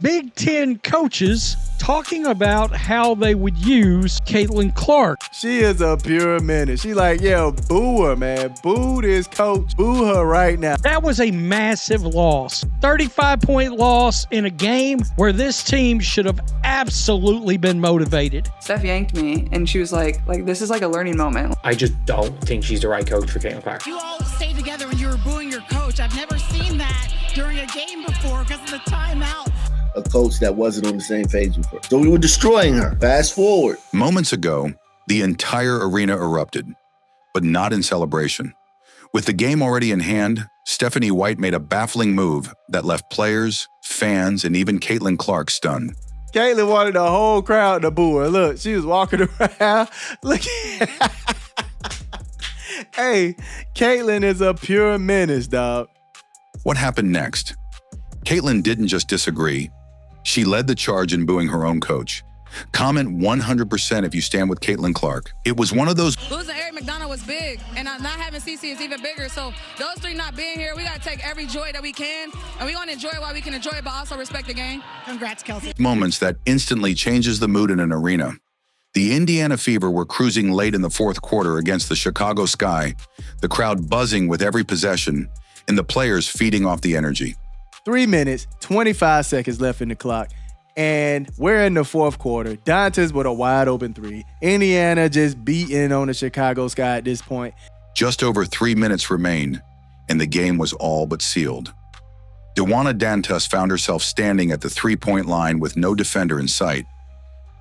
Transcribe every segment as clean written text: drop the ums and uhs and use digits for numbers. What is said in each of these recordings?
Big Ten coaches talking about how they would use Caitlin Clark. She is a pure menace. She like, yo, boo her, man. Boo this coach. Boo her right now. That was a massive loss. 35-point loss in a game where this team should have absolutely been motivated. Steph yanked me, and she was like, this is like a learning moment. I just don't think she's the right coach for Caitlin Clark. You all stayed together and you were booing your coach. I've never seen that during a game before because of the timeout. A coach that wasn't on the same page with her. So we were destroying her. Fast forward. Moments ago, the entire arena erupted, but not in celebration. With the game already in hand, Stephanie White made a baffling move that left players, fans, and even Caitlin Clark stunned. Caitlin wanted the whole crowd to boo her. Look, she was walking around. Look. Hey, Caitlin is a pure menace, dog. What happened next? Caitlin didn't just disagree. She led the charge in booing her own coach. Comment 100% if you stand with Caitlin Clark. It was one of those. Losing Eric McDonough was big, and not having CC is even bigger. So those three not being here, we got to take every joy that we can, and we want to enjoy it while we can enjoy it, but also respect the game. Congrats, Kelsey. Moments that instantly changes the mood in an arena. The Indiana Fever were cruising late in the fourth quarter against the Chicago Sky, the crowd buzzing with every possession, and the players feeding off the energy. 3 minutes, 25 seconds left in the clock, and we're in the fourth quarter. Dantas with a wide open three. Indiana just beating on the Chicago Sky at this point. Just over 3 minutes remained, and the game was all but sealed. Dewana Dantas found herself standing at the three-point line with no defender in sight.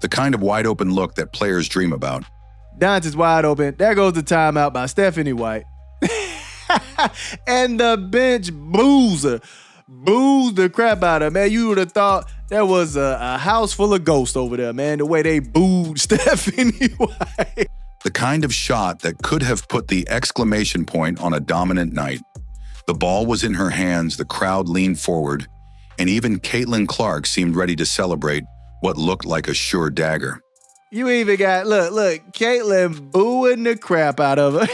The kind of wide-open look that players dream about. Dantas wide open. There goes the timeout by Stephanie White. And the bench boos her. Boos the crap out of her, man. You would have thought there was a house full of ghosts over there, man, the way they booed Stephanie White. The kind of shot that could have put the exclamation point on a dominant night. The ball was in her hands, the crowd leaned forward, and even Caitlin Clark seemed ready to celebrate what looked like a sure dagger. You even got, look, Caitlin booing the crap out of her.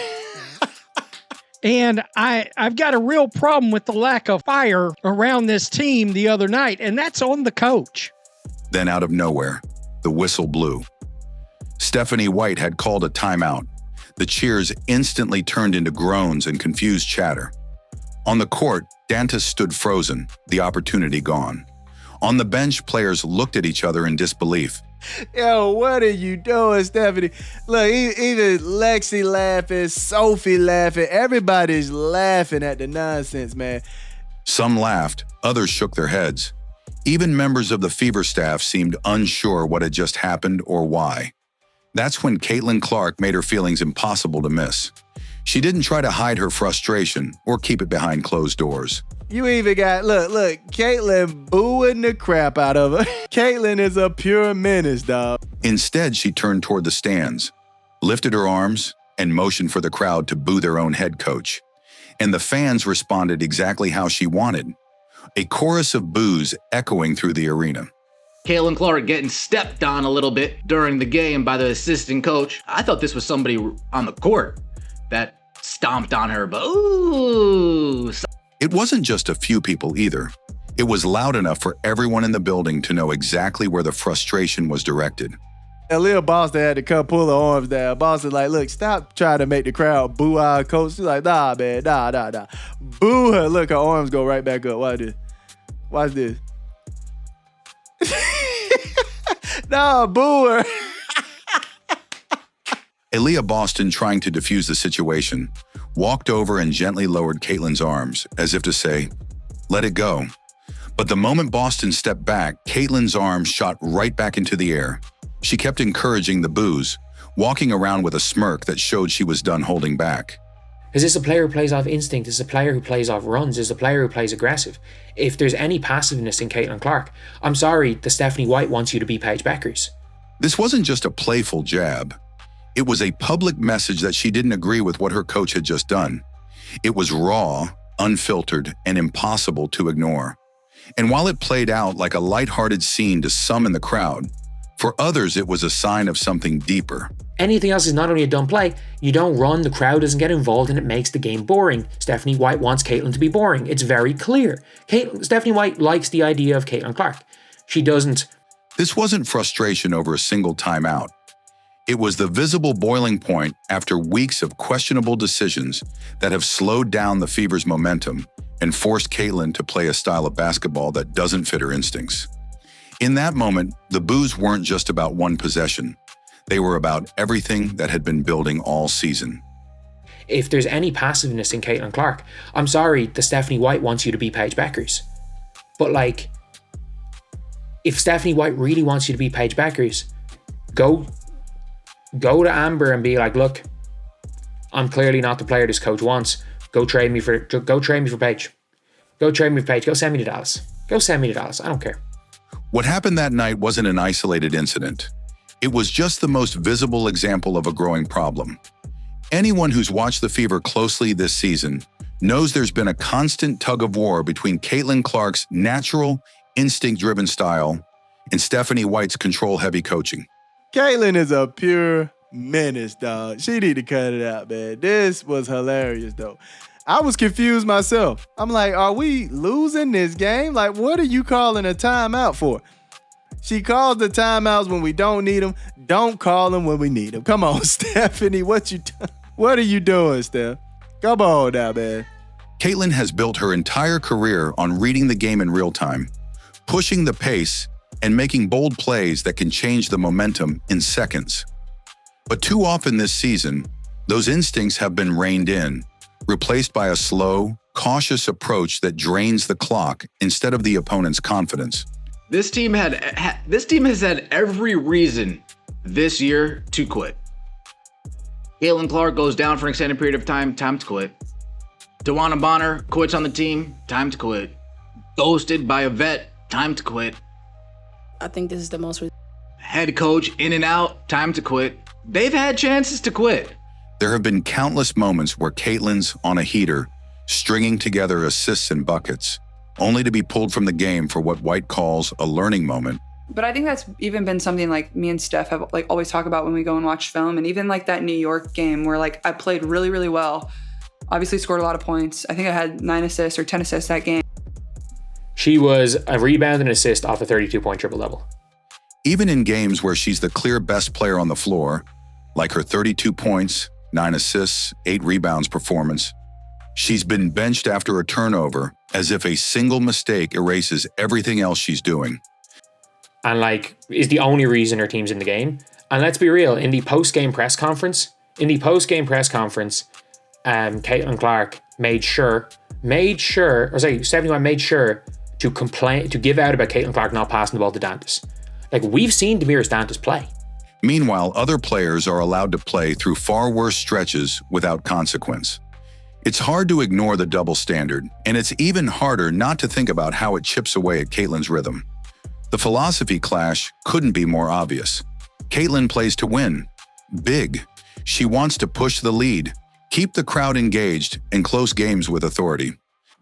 And I've got a real problem with the lack of fire around this team the other night, and that's on the coach. Then out of nowhere, the whistle blew. Stephanie White had called a timeout. The cheers instantly turned into groans and confused chatter. On the court, Dantas stood frozen, the opportunity gone. On the bench, players looked at each other in disbelief. Yo, what are you doing, Stephanie? Look, even Lexi laughing, Sophie laughing. Everybody's laughing at the nonsense, man. Some laughed, others shook their heads. Even members of the Fever staff seemed unsure what had just happened or why. That's when Caitlin Clark made her feelings impossible to miss. She didn't try to hide her frustration or keep it behind closed doors. You even got, look, Caitlin booing the crap out of her. Caitlin is a pure menace, dog. Instead, she turned toward the stands, lifted her arms, and motioned for the crowd to boo their own head coach. And the fans responded exactly how she wanted. A chorus of boos echoing through the arena. Caitlin Clark getting stepped on a little bit during the game by the assistant coach. I thought this was somebody on the court that stomped on her, but ooh. It wasn't just a few people either. It was loud enough for everyone in the building to know exactly where the frustration was directed. Aaliyah Boston had to come pull her arms down. Boston like, look, stop trying to make the crowd boo our coach. She's like, nah, man, nah. Boo her. Look, her arms go right back up. Watch this. Nah, boo her. Aaliyah Boston, trying to defuse the situation, walked over and gently lowered Caitlin's arms, as if to say, let it go. But the moment Boston stepped back, Caitlin's arms shot right back into the air. She kept encouraging the boos, walking around with a smirk that showed she was done holding back. Is this a player who plays off instinct? Is this a player who plays off runs? Is this a player who plays aggressive? If there's any passiveness in Caitlin Clark, I'm sorry, the Stephanie White wants you to be Paige Beckers. This wasn't just a playful jab. It was a public message that she didn't agree with what her coach had just done. It was raw, unfiltered, and impossible to ignore. And while it played out like a lighthearted scene to some in the crowd, for others it was a sign of something deeper. Anything else is not only a dumb play, you don't run, the crowd doesn't get involved, and it makes the game boring. Stephanie White wants Caitlin to be boring. It's very clear. Stephanie White likes the idea of Caitlin Clark. She doesn't. This wasn't frustration over a single timeout. It was the visible boiling point after weeks of questionable decisions that have slowed down the Fever's momentum and forced Caitlin to play a style of basketball that doesn't fit her instincts. In that moment, the boos weren't just about one possession. They were about everything that had been building all season. If there's any passiveness in Caitlin Clark, I'm sorry, the Stephanie White wants you to be Paige Beckers. But like, if Stephanie White really wants you to be Paige Beckers, go to Amber and be like, look, I'm clearly not the player this coach wants. Go trade me for Paige. Go trade me for Paige. Go send me to Dallas. I don't care. What happened that night wasn't an isolated incident. It was just the most visible example of a growing problem. Anyone who's watched the Fever closely this season knows there's been a constant tug of war between Caitlin Clark's natural, instinct-driven style and Stephanie White's control-heavy coaching. Caitlin is a pure menace, dog. She need to cut it out, man. This was hilarious, though. I was confused myself. I'm like, are we losing this game? Like, what are you calling a timeout for? She calls the timeouts when we don't need them. Don't call them when we need them. Come on, Stephanie, what are you doing, Steph? Come on now, man. Caitlin has built her entire career on reading the game in real time, pushing the pace, and making bold plays that can change the momentum in seconds. But too often this season, those instincts have been reined in, replaced by a slow, cautious approach that drains the clock instead of the opponent's confidence. This team has had every reason this year to quit. Caitlin Clark goes down for an extended period of time to quit. DeWanna Bonner quits on the team, time to quit. Ghosted by a vet, time to quit. I think this is the most... Head coach in and out, time to quit. They've had chances to quit. There have been countless moments where Caitlin's on a heater, stringing together assists and buckets, only to be pulled from the game for what White calls a learning moment. But I think that's even been something like me and Steph have like always talk about when we go and watch film. And even like that New York game where like I played really, really well. Obviously scored a lot of points. I think I had 9 assists or 10 assists that game. She was a rebound and assist off a 32-point triple-double. Even in games where she's the clear best player on the floor, like her 32 points, 9 assists, 8 rebounds performance, she's been benched after a turnover as if a single mistake erases everything else she's doing. And like, is the only reason her team's in the game. And let's be real, in the post-game press conference, Caitlin Clark Stephanie White made sure to give out about Caitlin Clark not passing the ball to Dantas. Like, we've seen Damiris Dantas play. Meanwhile, other players are allowed to play through far worse stretches without consequence. It's hard to ignore the double standard, and it's even harder not to think about how it chips away at Caitlin's rhythm. The philosophy clash couldn't be more obvious. Caitlin plays to win. Big. She wants to push the lead, keep the crowd engaged, and close games with authority.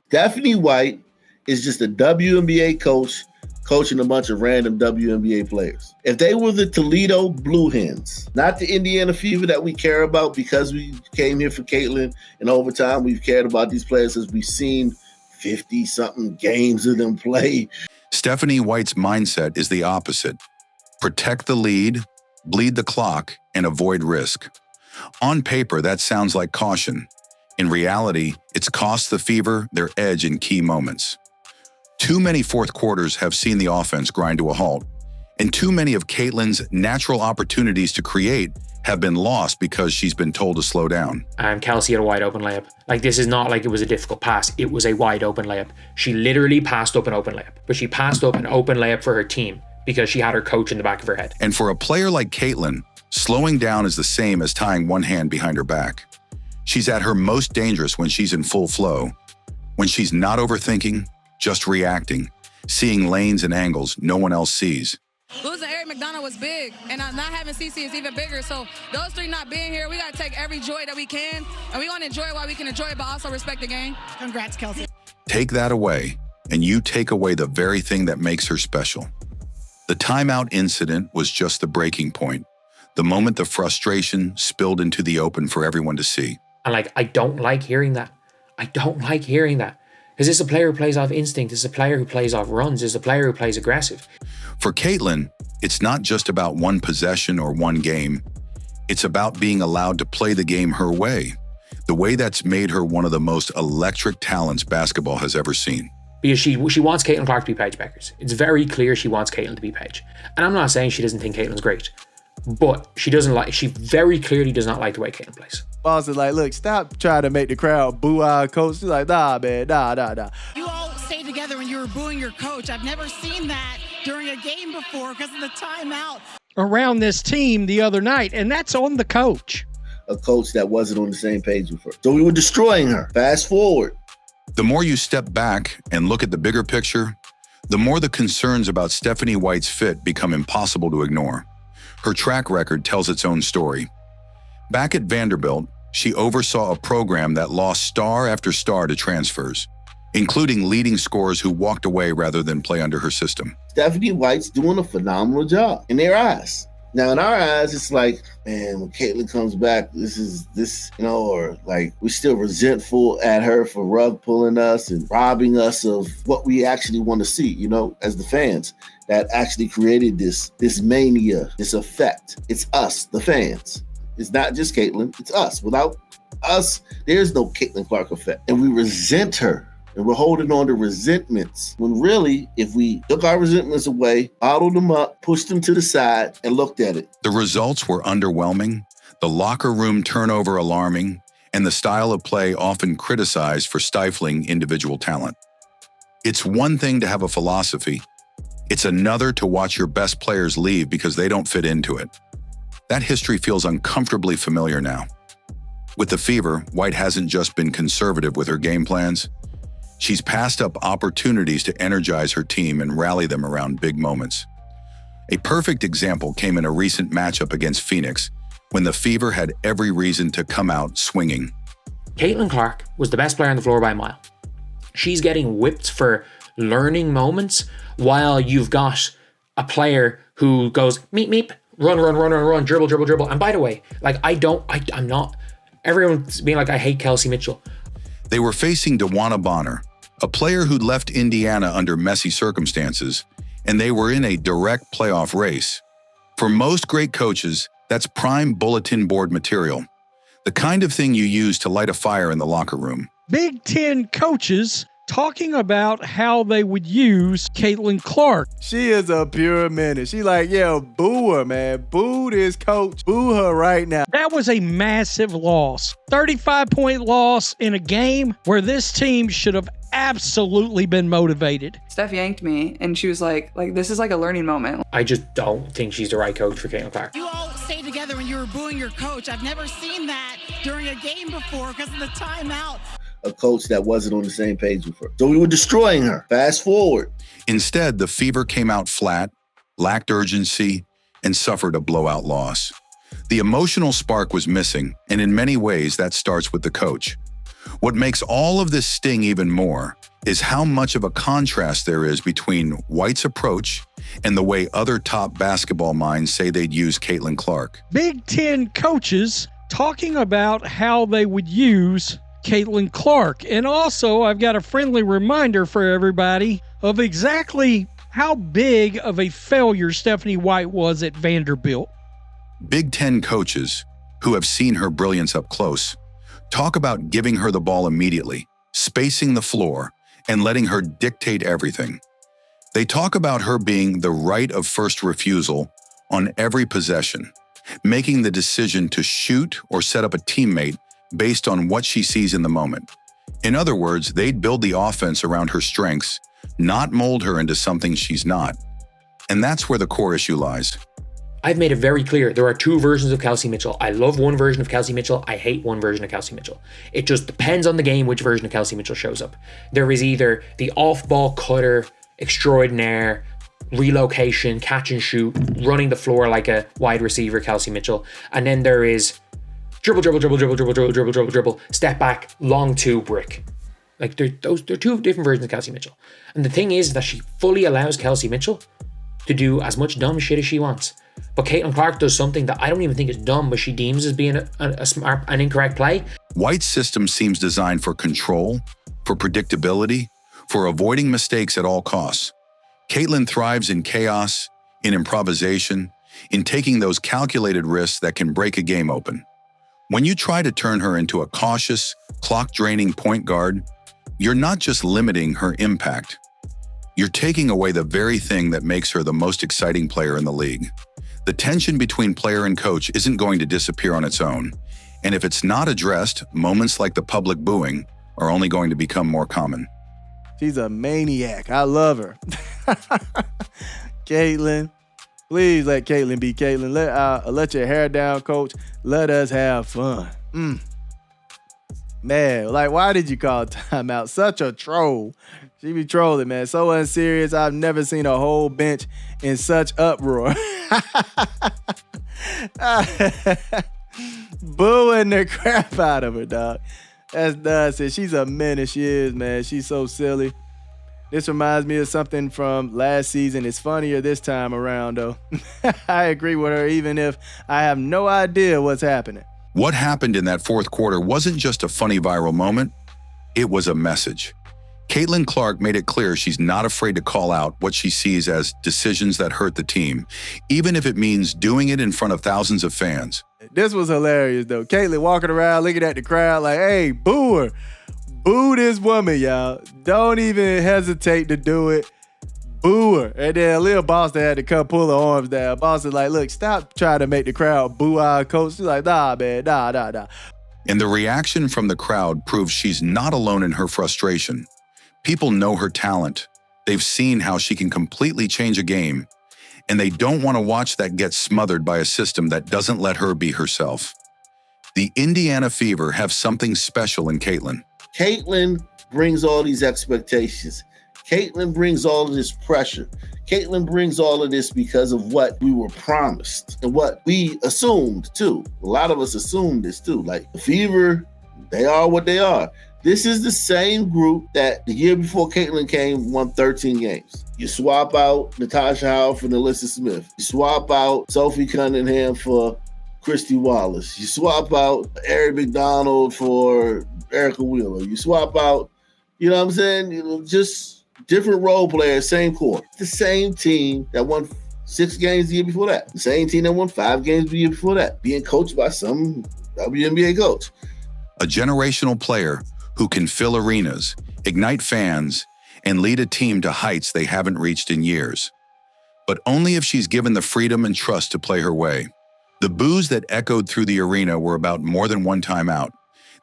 Stephanie White is just a WNBA coach coaching a bunch of random WNBA players. If they were the Toledo Blue Hens, not the Indiana Fever that we care about because we came here for Caitlin, and over time we've cared about these players as we've seen 50-something games of them play. Stephanie White's mindset is the opposite. Protect the lead, bleed the clock, and avoid risk. On paper, that sounds like caution. In reality, it's cost the Fever their edge in key moments. Too many fourth quarters have seen the offense grind to a halt, and too many of Caitlin's natural opportunities to create have been lost because she's been told to slow down. And Kelsey had a wide open layup. Like, this is not like it was a difficult pass. It was a wide open layup. She literally passed up an open layup, but she passed up an open layup for her team because she had her coach in the back of her head. And for a player like Caitlin, slowing down is the same as tying one hand behind her back. She's at her most dangerous when she's in full flow, when she's not overthinking, just reacting, seeing lanes and angles no one else sees. Losing Eric McDonough was big, and not having CC is even bigger. So those three not being here, we got to take every joy that we can, and we want to enjoy it while we can enjoy it, but also respect the game. Congrats, Kelsey. Take that away, and you take away the very thing that makes her special. The timeout incident was just the breaking point, the moment the frustration spilled into the open for everyone to see. And like, I don't like hearing that. Because this is a player who plays off instinct. This is a player who plays off runs. This is a player who plays aggressive. For Caitlin, it's not just about one possession or one game. It's about being allowed to play the game her way, the way that's made her one of the most electric talents basketball has ever seen. Because she wants Caitlin Clark to be Paige Beckers. It's very clear she wants Caitlin to be Paige. And I'm not saying she doesn't think Caitlin's great, but she very clearly does not like the way Caitlin plays. Boston's like, look, stop trying to make the crowd boo our coach. She's like, nah, man, nah. You all stayed together when you were booing your coach. I've never seen that during a game before because of the timeout. Around this team the other night, and that's on the coach. A coach that wasn't on the same page with her. So we were destroying her. Fast forward. The more you step back and look at the bigger picture, the more the concerns about Stephanie White's fit become impossible to ignore. Her track record tells its own story. Back at Vanderbilt, she oversaw a program that lost star after star to transfers, including leading scorers who walked away rather than play under her system. Stephanie White's doing a phenomenal job in their eyes. Now, in our eyes, it's like, man, when Caitlin comes back, or like we're still resentful at her for rug pulling us and robbing us of what we actually want to see, as the fans that actually created this mania, this effect. It's us, the fans. It's not just Caitlin, it's us. Without us, there's no Caitlin Clark effect. And we resent her. And we're holding on to resentments when really, if we took our resentments away, bottled them up, pushed them to the side, and looked at it. The results were underwhelming, the locker room turnover alarming, and the style of play often criticized for stifling individual talent. It's one thing to have a philosophy. It's another to watch your best players leave because they don't fit into it. That history feels uncomfortably familiar now. With the Fever, White hasn't just been conservative with her game plans. She's passed up opportunities to energize her team and rally them around big moments. A perfect example came in a recent matchup against Phoenix, when the Fever had every reason to come out swinging. Caitlin Clark was the best player on the floor by a mile. She's getting whipped for learning moments while you've got a player who goes meep, run, dribble. And by the way, I'm not, everyone's being like, I hate Kelsey Mitchell. They were facing DeWanna Bonner, a player who'd left Indiana under messy circumstances, and they were in a direct playoff race. For most great coaches, that's prime bulletin board material, the kind of thing you use to light a fire in the locker room. Big Ten coaches talking about how they would use Caitlin Clark. She is a pure menace. She like, yeah, boo her, man. Boo this coach. Boo her right now. That was a massive loss. 35-point loss in a game where this team should have absolutely been motivated. Steph yanked me, and she was like, this is like a learning moment. I just don't think she's the right coach for Caitlin Clark. You all stayed together when you were booing your coach. I've never seen that during a game before because of the timeout. A coach that wasn't on the same page with her. So we were destroying her. Fast forward. Instead, the Fever came out flat, lacked urgency, and suffered a blowout loss. The emotional spark was missing, and in many ways, that starts with the coach. What makes all of this sting even more is how much of a contrast there is between White's approach and the way other top basketball minds say they'd use Caitlin Clark. Big Ten coaches talking about how they would use Caitlin Clark. And also, I've got a friendly reminder for everybody of exactly how big of a failure Stephanie White was at Vanderbilt. Big Ten coaches, who have seen her brilliance up close, talk about giving her the ball immediately, spacing the floor, and letting her dictate everything. They talk about her being the right of first refusal on every possession, making the decision to shoot or set up a teammate based on what she sees in the moment. In other words, they'd build the offense around her strengths, not mold her into something she's not. And that's where the core issue lies. I've made it very clear there are two versions of Kelsey Mitchell. I love one version of Kelsey Mitchell. I hate one version of Kelsey Mitchell. It just depends on the game which version of Kelsey Mitchell shows up. There is either the off-ball cutter, extraordinaire, relocation, catch and shoot, running the floor like a wide receiver Kelsey Mitchell. And then there is dribble, step back, long two, brick. Like they're two different versions of Kelsey Mitchell. And the thing is that she fully allows Kelsey Mitchell to do as much dumb shit as she wants. But Caitlin Clark does something that I don't even think is dumb, but she deems as being a smart and incorrect play. White's system seems designed for control, for predictability, for avoiding mistakes at all costs. Caitlin thrives in chaos, in improvisation, in taking those calculated risks that can break a game open. When you try to turn her into a cautious, clock-draining point guard, you're not just limiting her impact. You're taking away the very thing that makes her the most exciting player in the league. The tension between player and coach isn't going to disappear on its own, and if it's not addressed, moments like the public booing are only going to become more common. She's a maniac. I love her. Caitlin, please let Caitlin be Caitlin. Let your hair down, coach. Let us have fun. Man, like, why did you call timeout? Such a troll. She be trolling, man. So unserious. I've never seen a whole bench in such uproar. Booing the crap out of her, dog. That's nuts. She's a menace. She is, man. She's so silly. This reminds me of something from last season. It's funnier this time around, though. I agree with her, even if I have no idea what's happening. What happened in that fourth quarter wasn't just a funny viral moment. It was a message. Caitlin Clark made it clear she's not afraid to call out what she sees as decisions that hurt the team, even if it means doing it in front of thousands of fans. This was hilarious, though. Caitlin walking around looking at the crowd like, hey, boo her. Boo this woman, y'all. Don't even hesitate to do it. Boo her. And then Lil Boston had to come pull her arms down. Boston like, look, stop trying to make the crowd boo our coach. She's like, nah, man, nah. And the reaction from the crowd proves she's not alone in her frustration. People know her talent. They've seen how she can completely change a game, and they don't want to watch that get smothered by a system that doesn't let her be herself. The Indiana Fever have something special in Caitlin. Caitlin brings all these expectations. Caitlin brings all of this pressure. Caitlin brings all of this because of what we were promised and what we assumed too. A lot of us assumed this too. Like the Fever, they are what they are. This is the same group that the year before Caitlin came won 13 games. You swap out Natasha Howard for Alyssa Smith. You swap out Sophie Cunningham for Christy Wallace. You swap out Ari McDonald for Erica Wheeler. You swap out, you know what I'm saying? Just different role players, same core. The same team that won 6 games the year before that. The same team that won 5 games the year before that. Being coached by some WNBA coach. A generational player who can fill arenas, ignite fans, and lead a team to heights they haven't reached in years. But only if she's given the freedom and trust to play her way. The boos that echoed through the arena were about more than one timeout.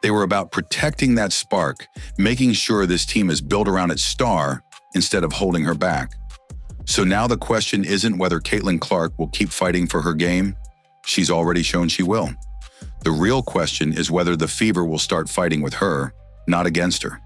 They were about protecting that spark, making sure this team is built around its star instead of holding her back. So now the question isn't whether Caitlin Clark will keep fighting for her game. She's already shown she will. The real question is whether the Fever will start fighting with her, not against her.